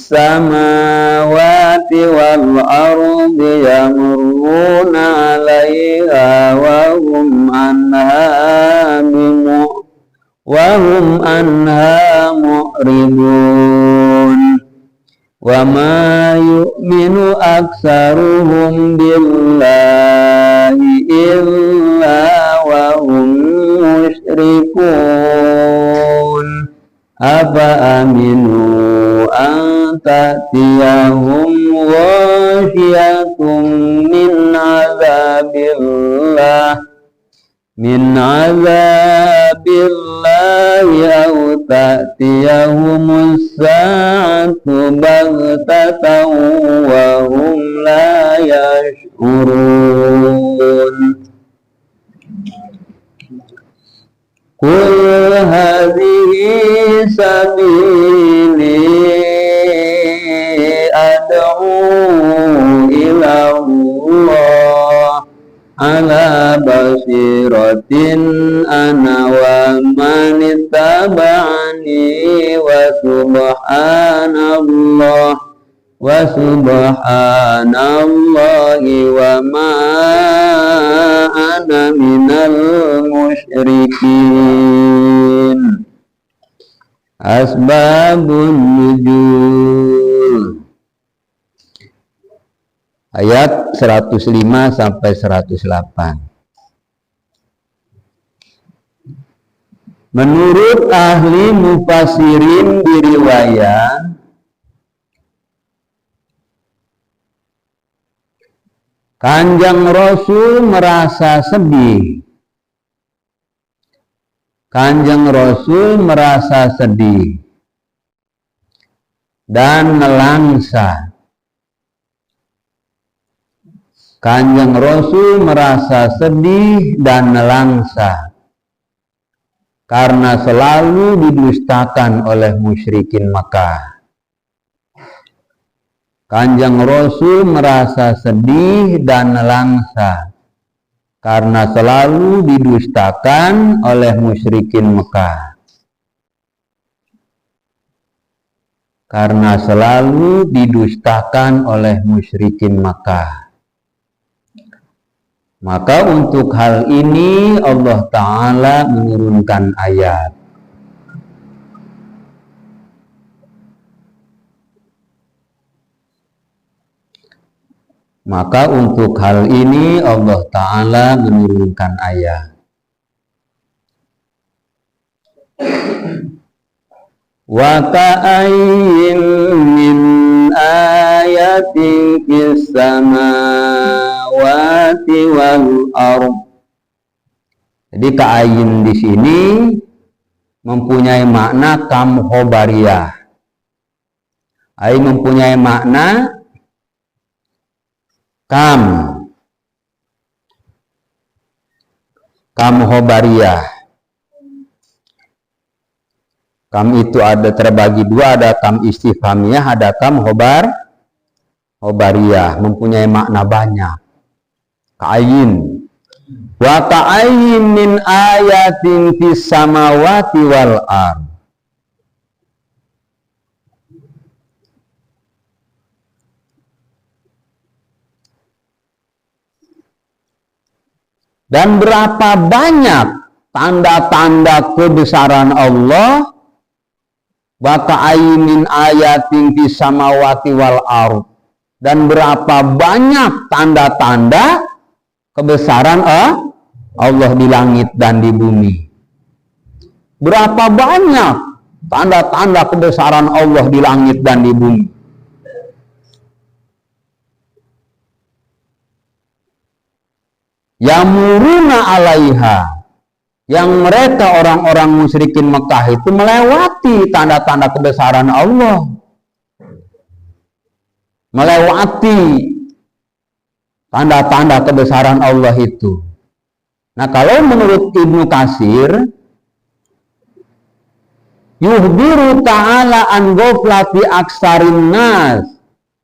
samawati wal ardi yamurruna 'alaiha wa hum anha mu'ridun wa ma yu'minu aktsaruhum billahi illa wa hum musyrikun afa aminu an ta'tiyahum ghashiyatun min 'adzabillahi aw ta'tiyahumus sa'atu baghtatan wa hum la yash'urun. Qul hadhihi sabili ad'u ila Allah ala basiratin ana wa man ittaba'ani wa subhanallahi wa ma ana minal musyrikin. Asbabun nuzul ayat 105 sampai 108. Menurut ahli mufassirin diriwayat Kanjeng Rasul merasa sedih. Kanjeng Rasul merasa sedih dan nelangsa. Kanjeng Rasul merasa sedih dan nelangsa karena selalu didustakan oleh musyrikin Makkah. Kanjeng Rasul merasa sedih dan nelangsa karena selalu didustakan oleh musyrikin Mekah. Karena selalu didustakan oleh musyrikin Mekah. Maka untuk hal ini Allah Ta'ala menurunkan ayat. Maka untuk hal ini Allah Ta'ala menurunkan ayat. Wa ka'ayyin min ayatin fis samawati wal ardh. Jadi ka'ayyin di sini mempunyai makna kam khobariyah. Ay mempunyai makna kam khobariyah. Kam itu ada terbagi dua, ada kam istifhamiyah, ada kam khobariyah, mempunyai makna banyak. Ka'ayyin wa ka'ayyin min ayatin fis samawati wal ardh. Dan berapa banyak tanda-tanda kebesaran Allah, wa ka'ayyin min ayatin fis samawati wal ardh, dan berapa banyak tanda-tanda kebesaran Allah di langit dan di bumi. Berapa banyak tanda-tanda kebesaran Allah di langit dan di bumi. Yamuruna 'alaiha, yang mereka orang-orang musyrikin Mekah itu melewati tanda-tanda kebesaran Allah, melewati tanda-tanda kebesaran Allah itu. Nah, kalau menurut Ibnu Katsir, yuhbiru ta'ala an ghaflati aksarin nas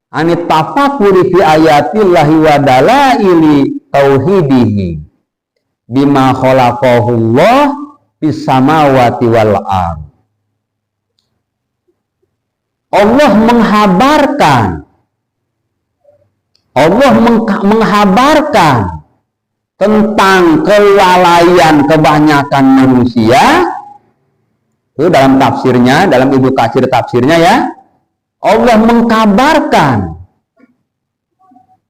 anit tafakkuri fi ayatillahi wa dalaili tauhidihi bima khalaqahullah fis samawati wal ardh. Allah menghabarkan tentang kelalaian kebanyakan manusia. Itu dalam tafsirnya, dalam Ibnu Katsir tafsirnya ya. Allah mengkabarkan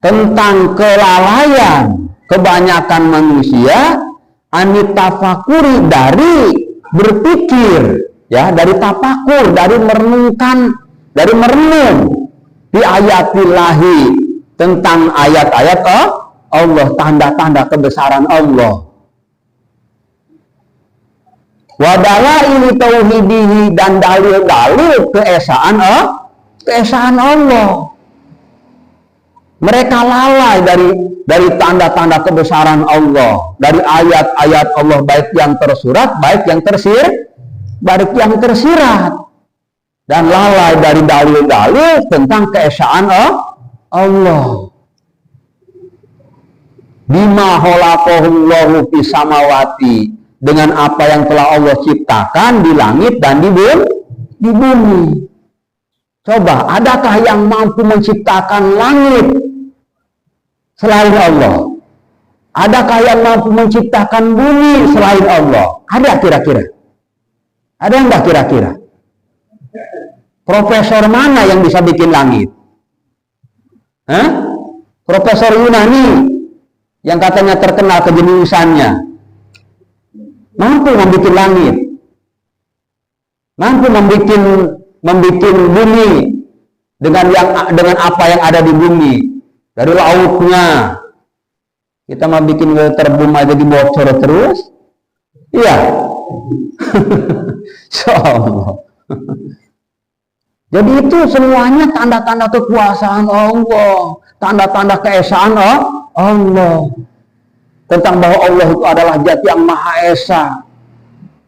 tentang kelalaian kebanyakan manusia anitafakuri, dari berpikir ya, dari tafakur, dari merenungkan, dari merenung di ayatillahi, tentang ayat-ayat Allah, tanda-tanda kebesaran Allah. Wadalail tauhidihi, dan dalil-dalil keesaan Allah. Mereka lalai dari tanda-tanda kebesaran Allah, dari ayat-ayat Allah, baik yang tersurat, baik yang tersirat, dan lalai dari dalil-dalil tentang keesaan Allah. Bima khalaqahullahu fis samawati, dengan apa yang telah Allah ciptakan di langit dan di bumi. Coba, adakah yang mampu menciptakan langit selain Allah? Adakah yang mampu menciptakan bumi selain Allah? Ada kira-kira? Ada enggak kira-kira? Profesor mana yang bisa bikin langit? Profesor Yunani yang katanya terkenal kejeniusannya, mampu membuat langit, mampu membuat bumi dengan apa yang ada di bumi, dari lautnya. Kita mau bikin terboom aja dibocor terus, iya. Insyaallah. Jadi itu semuanya tanda-tanda kekuasaan Allah, tanda-tanda keesaan Allah, tentang bahwa Allah itu adalah zat yang Maha Esa,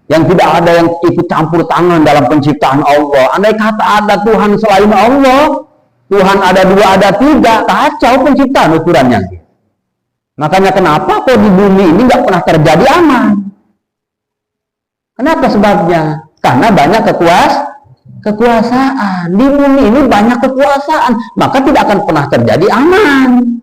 yang tidak ada yang ikut campur tangan dalam penciptaan Allah. Andai kata ada Tuhan selain Allah, Tuhan ada dua, ada tiga, kacau penciptaan ukurannya. Makanya kenapa kok di bumi ini nggak pernah terjadi aman? Kenapa sebabnya? Karena banyak kekuasaan. Di bumi ini banyak kekuasaan, maka tidak akan pernah terjadi aman.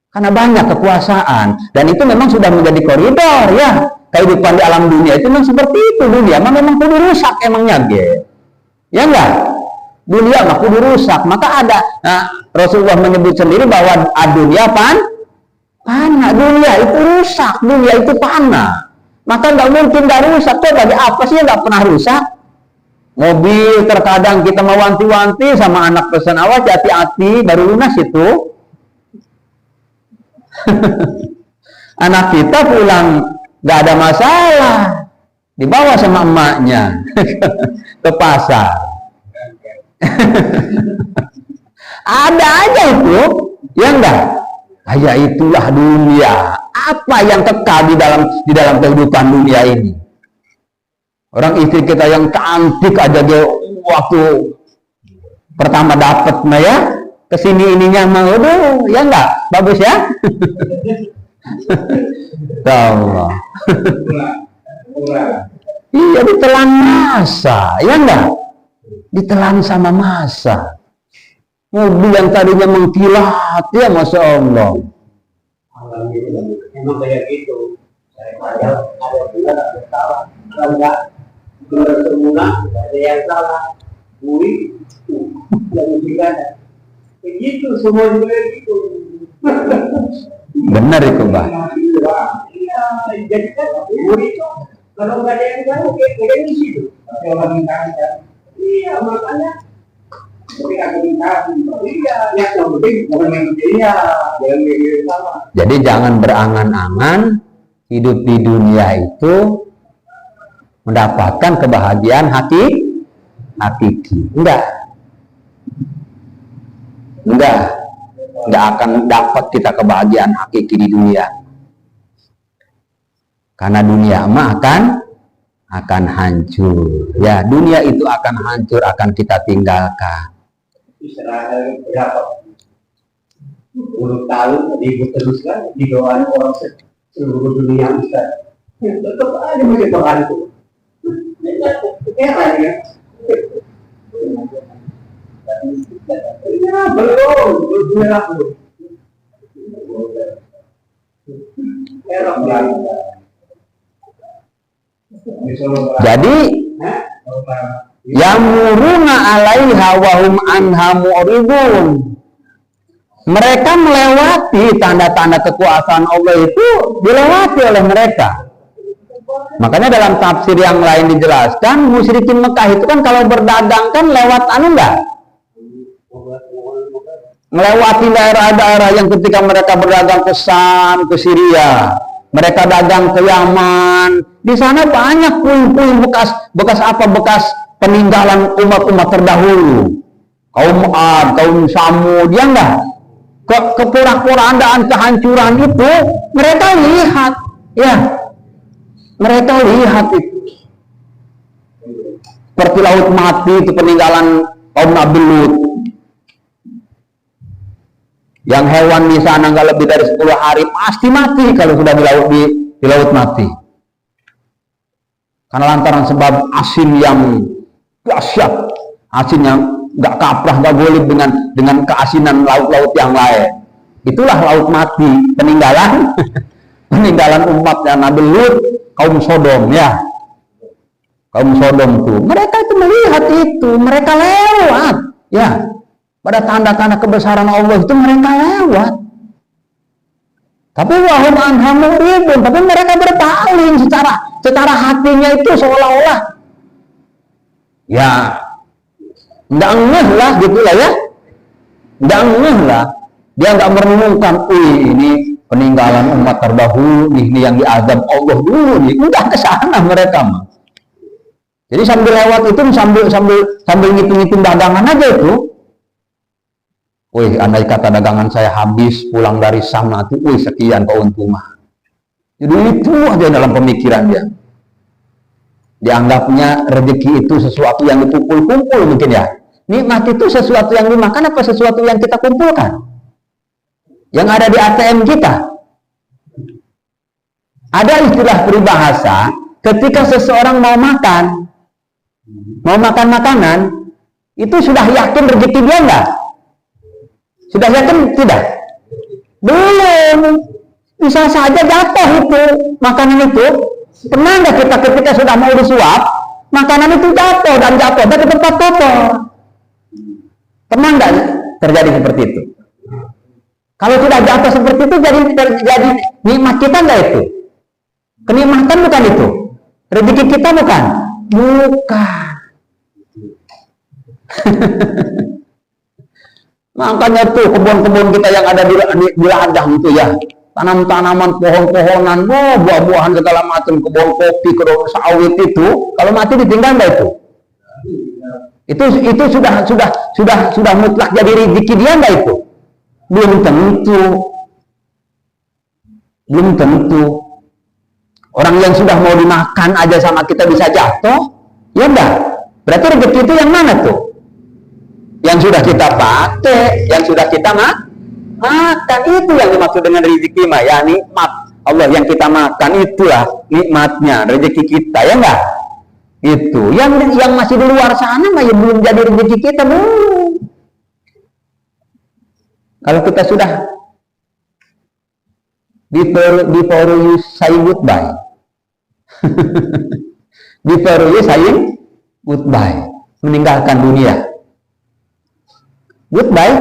Karena banyak kekuasaan, dan itu memang sudah menjadi koridor ya. Kehidupan di alam dunia itu memang seperti itu. Dunia memang kudu rusak emangnya, ya enggak? Dunia mah kudu rusak. Maka ada, Rasulullah menyebut sendiri bahwa dunia panah, dunia itu rusak, dunia itu panah. Maka nggak mungkin nggak rusak. Coba apa sih yang nggak pernah rusak? Mobil terkadang kita mau wanti-wanti sama anak pesan, awas hati-hati, baru lunas itu. Anak kita pulang nggak ada masalah, dibawa sama emaknya ke pasar. Ada aja itu, ya enggak? Ya itulah dunia. Apa yang kekal di dalam kehidupan dunia ini? Orang istri kita yang cantik aja dia waktu pertama dapat, ya kesini ininya mau, ya enggak? Bagus ya? Allah. Iya, ditelan masa, ya enggak? Ditelan sama masa. Mobil yang tadinya mengkilat, ya Masya Allah. Emang kayak gitu. Ada bulan, ada salah. Kalau enggak, semula ada yang salah. Bui, yang juga ada. Begitu, semua juga gitu. Benar itu, Mbak. Iya, jadi kan bui itu kalau nggak ada yang tahu, kayak di situ. Kalau minta aja. Iya, makanya. Jadi jangan berangan-angan hidup di dunia itu mendapatkan kebahagiaan hakiki. Enggak akan dapat kita kebahagiaan hakiki di dunia. Karena dunia mah akan hancur. Ya, dunia itu akan hancur, akan kita tinggalkan. Israel berapa puluh tahun ribut terus kan di doa orang seluruh dunia Ustaz. Tetap ada banyak pengaruh. Heran ya. belum bergerak belum. Jadi yamuruna alaiha wa hum anha mu'ridun. Mereka melewati tanda-tanda kekuasaan Allah itu, dilewati oleh mereka. Makanya dalam tafsir yang lain dijelaskan, musyrikin Mekah itu kan kalau berdagang kan lewat enggak? Melewati daerah-daerah yang ketika mereka berdagang ke Syam, ke Syria, mereka dagang ke Yaman. Di sana banyak puing-puing bekas peninggalan umat-umat terdahulu. Kaum Ad, kaum Samud, ya enggak? Kepura-puraan kehancuran itu mereka lihat, ya. Mereka lihat itu. Seperti laut mati itu peninggalan kaum Nabi Lut. Yang hewan di sana nggak lebih dari 10 hari pasti mati kalau sudah di laut mati. Karena lantaran sebab asin yang dahsyat, asin yang nggak kaprah, nggak boleh dengan keasinan laut-laut yang lain. Itulah laut mati, peninggalan umatnya Nabi Lut, kaum Sodom, ya. Kaum Sodom tuh, mereka itu melihat itu, mereka lewat, ya. Pada tanda-tanda kebesaran Allah itu mereka lewat. Tapi wahum anha mu'ridun, tapi mereka berpaling secara hatinya itu seolah-olah ya nggak ngeh lah gitu lah ya, nggak ngeh lah, dia nggak merenungkan, ini peninggalan umat terdahulu nih, ini yang diazab Allah dulu nih, udah ke sana mereka mah. Jadi sambil lewat itu sambil ngitung-ngitung dagangan aja itu. Wih, andai kata dagangan saya habis pulang dari Sam nanti, wih sekian keuntungan. Jadi itu aja dalam pemikiran dia. Dianggapnya rezeki itu sesuatu yang dikumpul-kumpul mungkin ya. Nikmat itu sesuatu yang dimakan apa sesuatu yang kita kumpulkan? Yang ada di ATM kita. Ada istilah peribahasa, ketika seseorang mau makan makanan, itu sudah yakin rezeki dia enggak? Sudah yakin tidak? Belum. Bisa saja jatuh itu makanan itu. Pernah nggak kita ketika sudah mau disuap, makanan itu jatuh dan ke tempat kotor? Pernah nggak terjadi seperti itu? Kalau sudah jatuh seperti itu, jadi nikmat kita nggak itu? Kenikmatan bukan itu? Rezeki kita bukan? Bukan. Makanya tuh kebun-kebun kita yang ada di ladang itu ya, tanam-tanaman, pohon-pohonan, buah-buahan segala macam, kebun kopi, kebun sawit itu, kalau mati ditinggal nggak itu? Itu sudah mutlak jadi rezeki dia nggak itu? Belum tentu. Belum tentu. Orang yang sudah mau dimakan aja sama kita bisa jatuh, ya enggak? Berarti rezeki itu yang mana tuh? Yang sudah kita pakai, yang sudah kita makan, itu yang dimaksud dengan rezeki mah, ya nikmat Allah yang kita makan, itulah nikmatnya rezeki kita, ya enggak? Itu yang masih di luar sana mah ya belum jadi rezeki kita, belum. Kalau kita sudah diperoleh saying goodbye, diperoleh saying goodbye, meninggalkan dunia. Goodbye.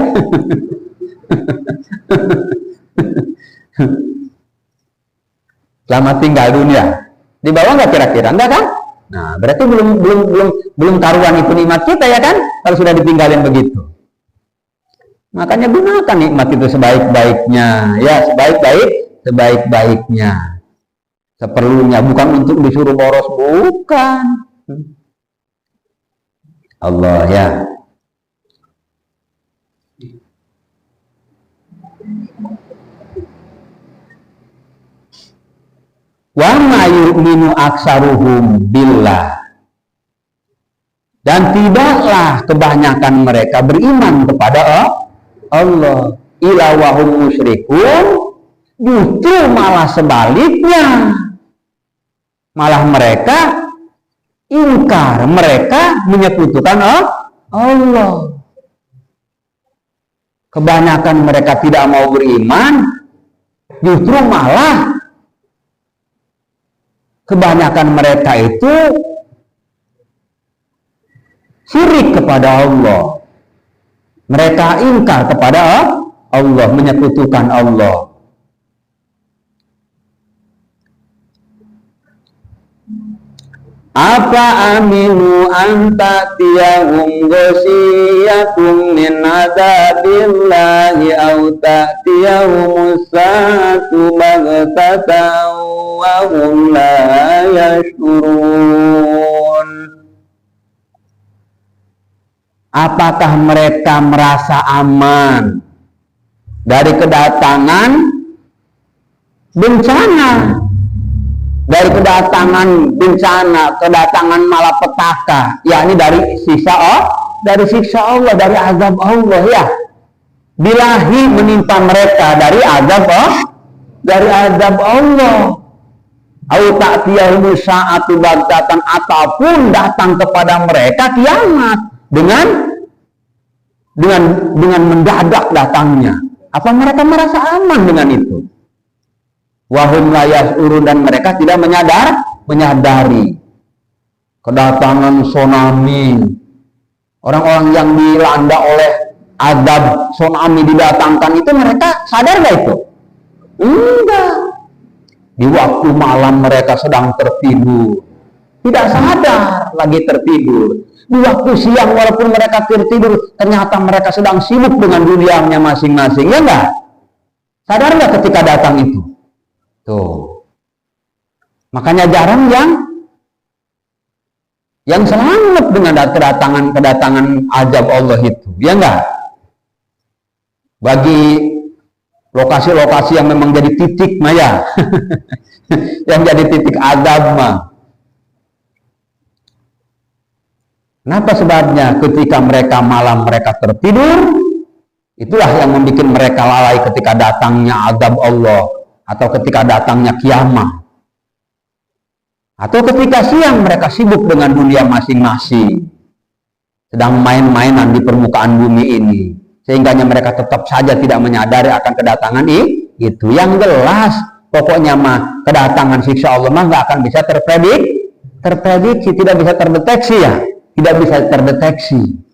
Selamat tinggal dunia. Di bawah nggak kira-kira? Enggak kan? Nah, berarti belum taruhan itu nikmat kita ya kan? Kalau sudah ditinggalin begitu. Makanya gunakan nikmat itu sebaik-baiknya, ya sebaik-baiknya. Seperlunya, bukan untuk disuruh boros, bukan. Allah ya. Wa ma yu'minu aksaruhum billah, dan tidaklah kebanyakan mereka beriman kepada Allah, ila wahum musyrikun, justru malah sebaliknya, malah mereka ingkar, mereka menyekutukan Allah. kebanyakan mereka tidak mau beriman, justru malah kebanyakan mereka itu syirik kepada Allah. Mereka ingkar kepada Allah, menyekutukan Allah. Apa aminu anta tiyahum ghasyiyatun min adabillahi aw ta'tiyahumus sa'atu baghtatan wa hum la yash'urun. Apakah mereka merasa aman dari kedatangan bencana? Dari kedatangan bencana, kedatangan malapetaka, yakni dari siksa Allah, dari azab Allah, ya. Bilahi menimpa mereka dari azab Allah. Au ta'tiyahumus sa'atu baghtatan, ataupun datang kepada mereka kiamat dengan mendadak datangnya. Apa mereka merasa aman dengan itu? Wahum la yash'urun, dan mereka tidak menyadari kedatangan tsunami. Orang-orang yang dilanda oleh azab tsunami didatangkan itu, mereka sadar gak itu? Enggak. Di waktu malam mereka sedang tertidur, tidak sadar lagi tertidur. Di waktu siang walaupun mereka tertidur, ternyata mereka sedang sibuk dengan dunianya masing-masing, ya enggak? Sadar nggak ketika datang itu? Tuh. Makanya jarang yang selamat dengan kedatangan azab Allah itu, ya enggak? Bagi lokasi-lokasi yang memang jadi titik maya, yang jadi titik azab mah. Kenapa sebabnya? Ketika mereka malam mereka tertidur, itulah yang membuat mereka lalai ketika datangnya azab Allah, atau ketika datangnya kiamat, atau ketika siang mereka sibuk dengan dunia masing-masing, sedang main-mainan di permukaan bumi ini, sehingga mereka tetap saja tidak menyadari akan kedatangan itu. Yang jelas, pokoknya mah kedatangan siksa Allah mah nggak akan bisa terprediksi, tidak bisa terdeteksi, ya, tidak bisa terdeteksi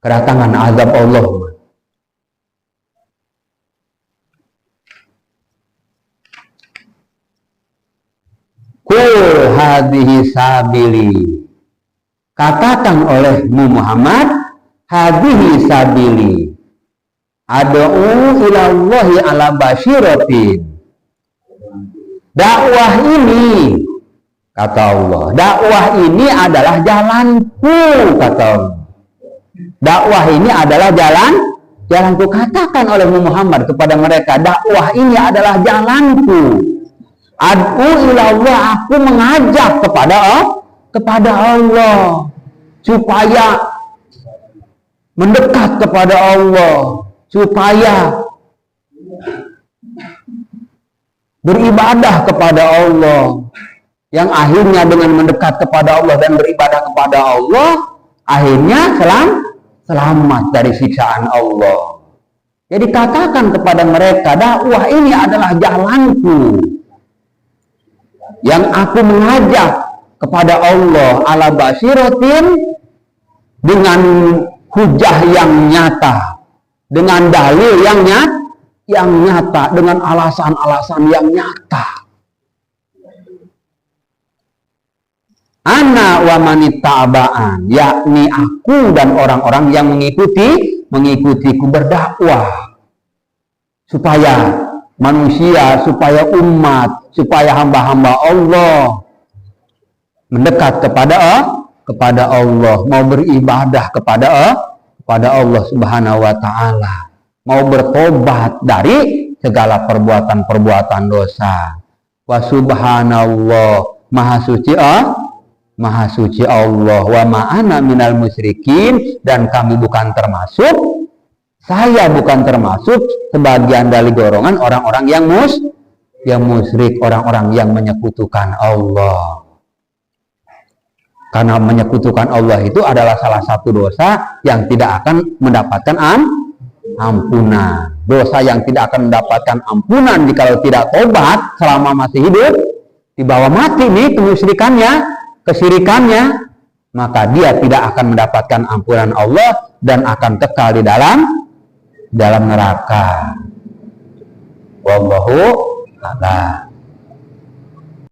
kedatangan azab Allah. Qul hadhihi sabili, katakan olehmu Muhammad, hadhihi sabili, ad'u ilallahi ala basyiratin. Dakwah ini, kata Allah, dakwah ini adalah jalanku, kata Allah. Dakwah ini adalah jalanku. Katakan olehmu Muhammad kepada mereka, dakwah ini adalah jalanku. Ad'u ilallah, aku mengajak kepada Allah supaya mendekat kepada Allah, supaya beribadah kepada Allah, yang akhirnya dengan mendekat kepada Allah dan beribadah kepada Allah, akhirnya selamat dari siksaan Allah. Jadi katakan kepada mereka, dakwah ini adalah jalanku, yang aku mengajak kepada Allah ala basyiratin, dengan hujah yang nyata, dengan dalil yang nyata, dengan alasan-alasan yang nyata. Ana wa manittaba'an, yakni aku dan orang-orang yang mengikutiku berdakwah, supaya manusia, supaya umat, supaya hamba-hamba Allah mendekat kepada Allah, mau beribadah kepada Allah Subhanahu wa Ta'ala, mau bertobat dari segala perbuatan-perbuatan dosa. Wa subhanallah, maha suci Allah, wa ma'ana minal musyrikin, dan kami bukan termasuk, saya bukan termasuk sebagian dari golongan orang-orang yang musyrik, orang-orang yang menyekutukan Allah. Karena menyekutukan Allah itu adalah salah satu dosa yang tidak akan mendapatkan ampunan. Dosa yang tidak akan mendapatkan ampunan jika tidak tobat selama masih hidup, dibawa mati nih kesirikannya, maka dia tidak akan mendapatkan ampunan Allah dan akan kekal di dalam neraka. Wallahu a'lam.